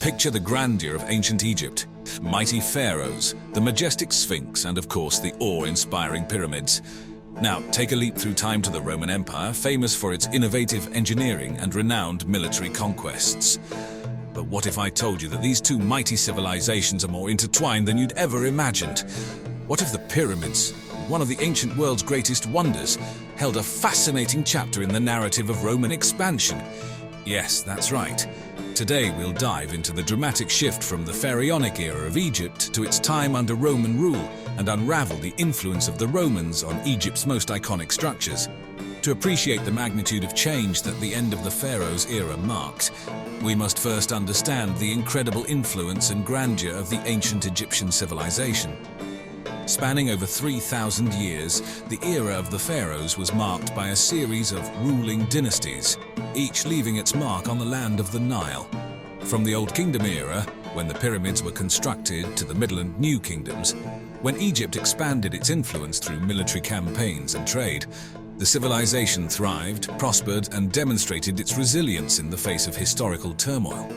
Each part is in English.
Picture the grandeur of ancient Egypt, mighty pharaohs, the majestic Sphinx, and of course the awe-inspiring pyramids. Now, take a leap through time to the Roman Empire, famous for its innovative engineering and renowned military conquests. But what if I told you that these two mighty civilizations are more intertwined than you'd ever imagined? What if the pyramids, one of the ancient world's greatest wonders, held a fascinating chapter in the narrative of Roman expansion? Yes, that's right. Today we'll dive into the dramatic shift from the Pharaonic era of Egypt to its time under Roman rule and unravel the influence of the Romans on Egypt's most iconic structures. To appreciate the magnitude of change that the end of the Pharaohs era marked, we must first understand the incredible influence and grandeur of the ancient Egyptian civilization. Spanning over 3,000 years, the era of the Pharaohs was marked by a series of ruling dynasties, each leaving its mark on the land of the Nile. From the Old Kingdom era, when the pyramids were constructed, to the Middle and New Kingdoms, when Egypt expanded its influence through military campaigns and trade, the civilization thrived, prospered, and demonstrated its resilience in the face of historical turmoil.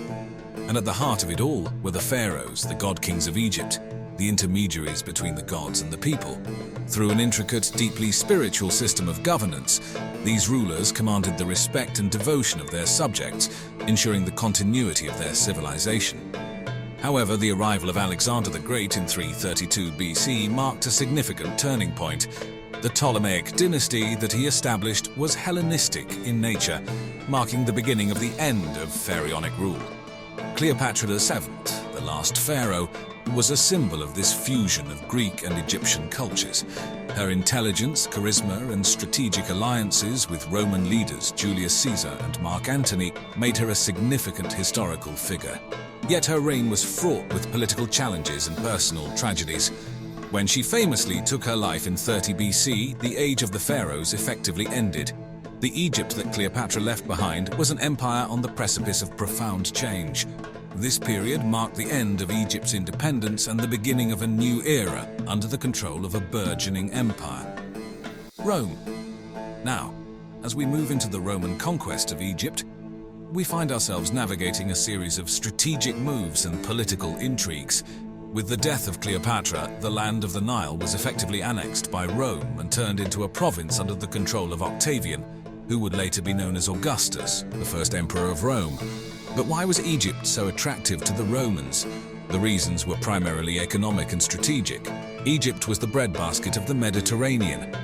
And at the heart of it all were the pharaohs, the god-kings of Egypt, the intermediaries between the gods and the people. Through an intricate, deeply spiritual system of governance, these rulers commanded the respect and devotion of their subjects, ensuring the continuity of their civilization. However, the arrival of Alexander the Great in 332 BC marked a significant turning point. The Ptolemaic dynasty that he established was Hellenistic in nature, marking the beginning of the end of pharaonic rule. Cleopatra VII, the last pharaoh, was a symbol of this fusion of Greek and Egyptian cultures. Her intelligence, charisma, and strategic alliances with Roman leaders Julius Caesar and Mark Antony made her a significant historical figure. Yet her reign was fraught with political challenges and personal tragedies. When she famously took her life in 30 BC, the age of the pharaohs effectively ended. The Egypt that Cleopatra left behind was an empire on the precipice of profound change. This period marked the end of Egypt's independence and the beginning of a new era under the control of a burgeoning empire. Rome. Now, as we move into the Roman conquest of Egypt, we find ourselves navigating a series of strategic moves and political intrigues. With the death of Cleopatra, the land of the Nile was effectively annexed by Rome and turned into a province under the control of Octavian, who would later be known as Augustus, the first emperor of Rome. But why was Egypt so attractive to the Romans? The reasons were primarily economic and strategic. Egypt was the breadbasket of the Mediterranean.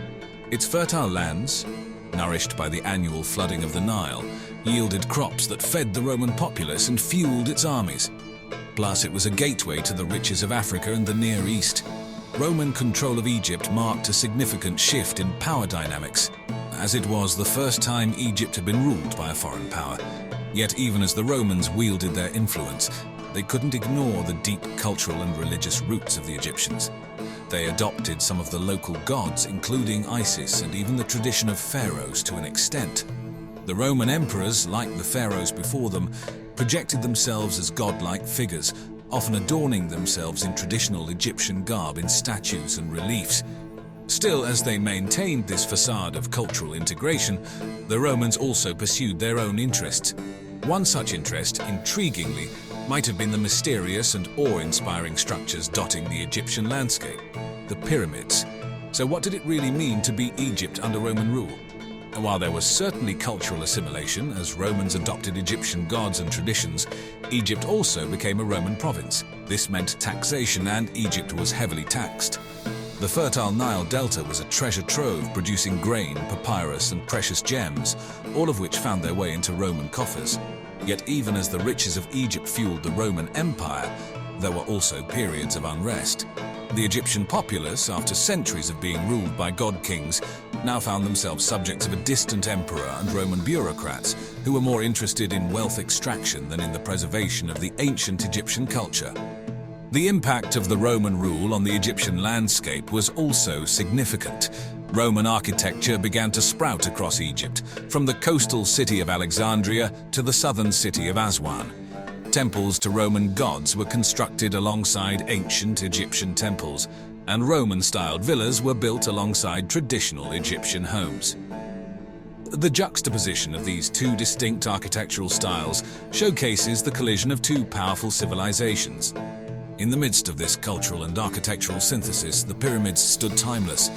Its fertile lands, nourished by the annual flooding of the Nile, yielded crops that fed the Roman populace and fueled its armies. Plus, it was a gateway to the riches of Africa and the Near East. Roman control of Egypt marked a significant shift in power dynamics, as it was the first time Egypt had been ruled by a foreign power. Yet even as the Romans wielded their influence, they couldn't ignore the deep cultural and religious roots of the Egyptians. They adopted some of the local gods, including Isis and even the tradition of pharaohs to an extent. The Roman emperors, like the pharaohs before them, projected themselves as godlike figures, often adorning themselves in traditional Egyptian garb in statues and reliefs. Still, as they maintained this facade of cultural integration, the Romans also pursued their own interests. One such interest, intriguingly, might have been the mysterious and awe-inspiring structures dotting the Egyptian landscape, the pyramids. So what did it really mean to be Egypt under Roman rule? While there was certainly cultural assimilation as Romans adopted Egyptian gods and traditions, Egypt also became a Roman province. This meant taxation, and Egypt was heavily taxed. The fertile Nile Delta was a treasure trove producing grain, papyrus, and precious gems, all of which found their way into Roman coffers. Yet even as the riches of Egypt fueled the Roman Empire, there were also periods of unrest. The Egyptian populace, after centuries of being ruled by god-kings, now found themselves subjects of a distant emperor and Roman bureaucrats who were more interested in wealth extraction than in the preservation of the ancient Egyptian culture. The impact of the Roman rule on the Egyptian landscape was also significant. Roman architecture began to sprout across Egypt, from the coastal city of Alexandria to the southern city of Aswan. Temples to Roman gods were constructed alongside ancient Egyptian temples, and Roman-styled villas were built alongside traditional Egyptian homes. The juxtaposition of these two distinct architectural styles showcases the collision of two powerful civilizations. In the midst of this cultural and architectural synthesis, the pyramids stood timeless.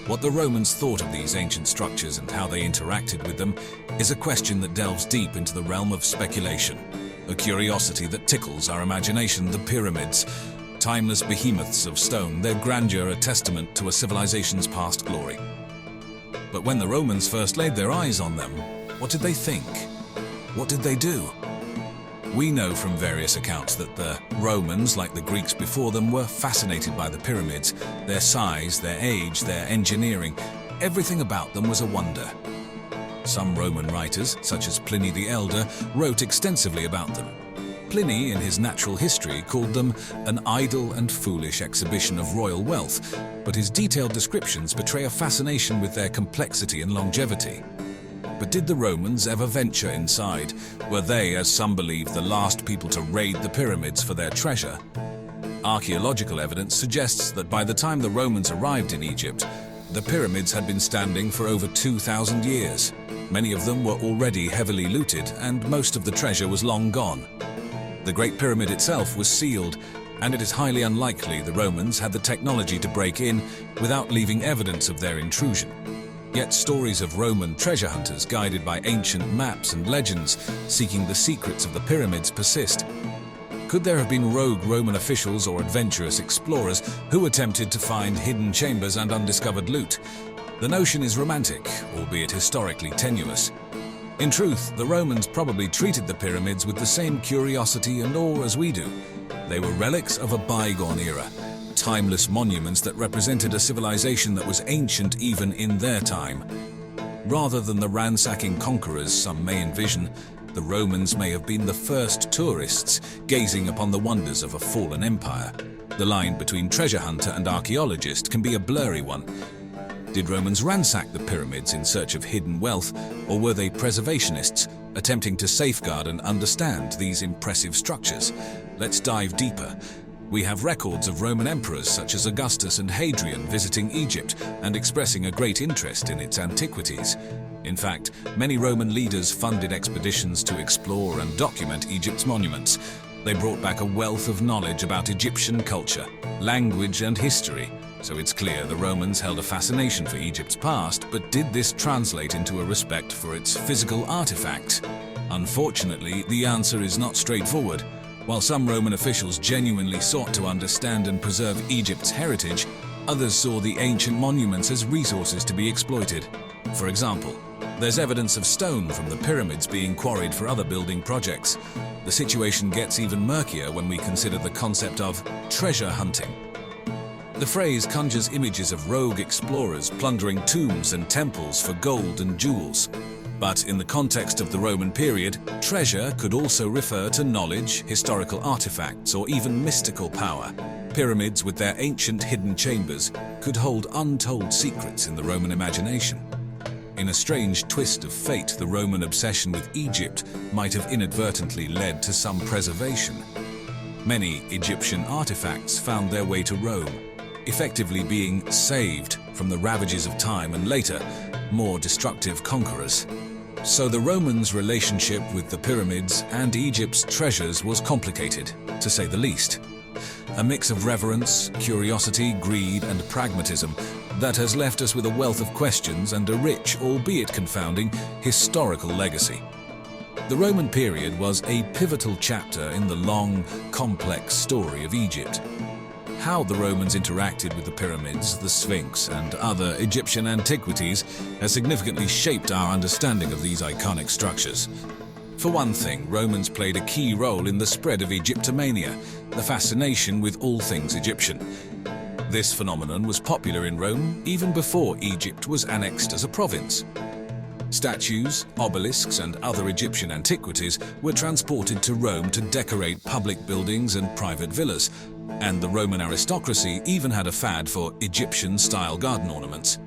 What the Romans thought of these ancient structures and how they interacted with them is a question that delves deep into the realm of speculation, a curiosity that tickles our imagination. The pyramids, timeless behemoths of stone, their grandeur a testament to a civilization's past glory. But when the Romans first laid their eyes on them, what did they think? What did they do? We know from various accounts that the Romans, like the Greeks before them, were fascinated by the pyramids, their size, their age, their engineering. Everything about them was a wonder. Some Roman writers, such as Pliny the Elder, wrote extensively about them. Pliny, in his Natural History, called them an idle and foolish exhibition of royal wealth, but his detailed descriptions betray a fascination with their complexity and longevity. But did the Romans ever venture inside? Were they, as some believe, the last people to raid the pyramids for their treasure? Archaeological evidence suggests that by the time the Romans arrived in Egypt, the pyramids had been standing for over 2,000 years. Many of them were already heavily looted, and most of the treasure was long gone. The Great Pyramid itself was sealed, and it is highly unlikely the Romans had the technology to break in without leaving evidence of their intrusion. Yet stories of Roman treasure hunters guided by ancient maps and legends seeking the secrets of the pyramids persist. Could there have been rogue Roman officials or adventurous explorers who attempted to find hidden chambers and undiscovered loot? The notion is romantic, albeit historically tenuous. In truth, the Romans probably treated the pyramids with the same curiosity and awe as we do. They were relics of a bygone era, timeless monuments that represented a civilization that was ancient even in their time. Rather than the ransacking conquerors some may envision, the Romans may have been the first tourists gazing upon the wonders of a fallen empire. The line between treasure hunter and archaeologist can be a blurry one. Did Romans ransack the pyramids in search of hidden wealth, or were they preservationists, attempting to safeguard and understand these impressive structures? Let's dive deeper. We have records of Roman emperors such as Augustus and Hadrian visiting Egypt and expressing a great interest in its antiquities. In fact, many Roman leaders funded expeditions to explore and document Egypt's monuments. They brought back a wealth of knowledge about Egyptian culture, language, and history. So it's clear the Romans held a fascination for Egypt's past, but did this translate into a respect for its physical artifacts? Unfortunately, the answer is not straightforward. While some Roman officials genuinely sought to understand and preserve Egypt's heritage, others saw the ancient monuments as resources to be exploited. For example, there's evidence of stone from the pyramids being quarried for other building projects. The situation gets even murkier when we consider the concept of treasure hunting. The phrase conjures images of rogue explorers plundering tombs and temples for gold and jewels. But in the context of the Roman period, treasure could also refer to knowledge, historical artifacts, or even mystical power. Pyramids with their ancient hidden chambers could hold untold secrets in the Roman imagination. In a strange twist of fate, the Roman obsession with Egypt might have inadvertently led to some preservation. Many Egyptian artifacts found their way to Rome, effectively being saved from the ravages of time and later, more destructive conquerors. So the Romans' relationship with the pyramids and Egypt's treasures was complicated, to say the least. A mix of reverence, curiosity, greed, and pragmatism that has left us with a wealth of questions and a rich, albeit confounding, historical legacy. The Roman period was a pivotal chapter in the long, complex story of Egypt. How the Romans interacted with the pyramids, the Sphinx, and other Egyptian antiquities has significantly shaped our understanding of these iconic structures. For one thing, Romans played a key role in the spread of Egyptomania, the fascination with all things Egyptian. This phenomenon was popular in Rome even before Egypt was annexed as a province. Statues, obelisks, and other Egyptian antiquities were transported to Rome to decorate public buildings and private villas, and the Roman aristocracy even had a fad for Egyptian-style garden ornaments.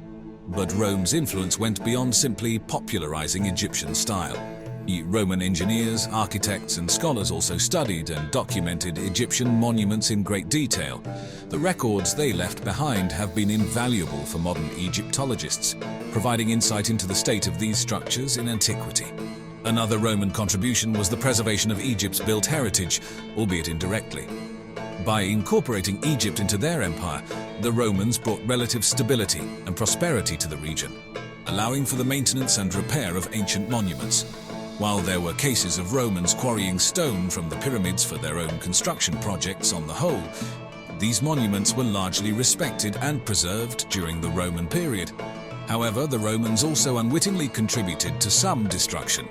But Rome's influence went beyond simply popularizing Egyptian style. Roman engineers, architects, and scholars also studied and documented Egyptian monuments in great detail. The records they left behind have been invaluable for modern Egyptologists, providing insight into the state of these structures in antiquity. Another Roman contribution was the preservation of Egypt's built heritage, albeit indirectly. By incorporating Egypt into their empire, the Romans brought relative stability and prosperity to the region, allowing for the maintenance and repair of ancient monuments. While there were cases of Romans quarrying stone from the pyramids for their own construction projects on the whole, these monuments were largely respected and preserved during the Roman period. However, the Romans also unwittingly contributed to some destruction.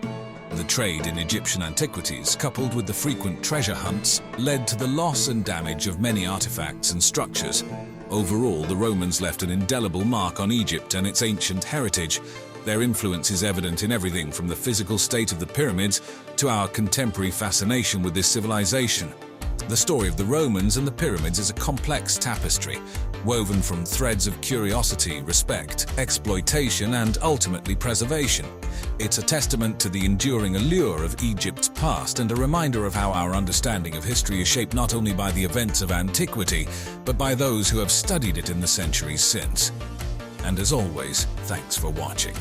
The trade in Egyptian antiquities, coupled with the frequent treasure hunts, led to the loss and damage of many artifacts and structures. Overall, the Romans left an indelible mark on Egypt and its ancient heritage. Their influence is evident in everything from the physical state of the pyramids to our contemporary fascination with this civilization. The story of the Romans and the pyramids is a complex tapestry, woven from threads of curiosity, respect, exploitation, and ultimately preservation. It's a testament to the enduring allure of Egypt's past and a reminder of how our understanding of history is shaped not only by the events of antiquity, but by those who have studied it in the centuries since. And as always, thanks for watching.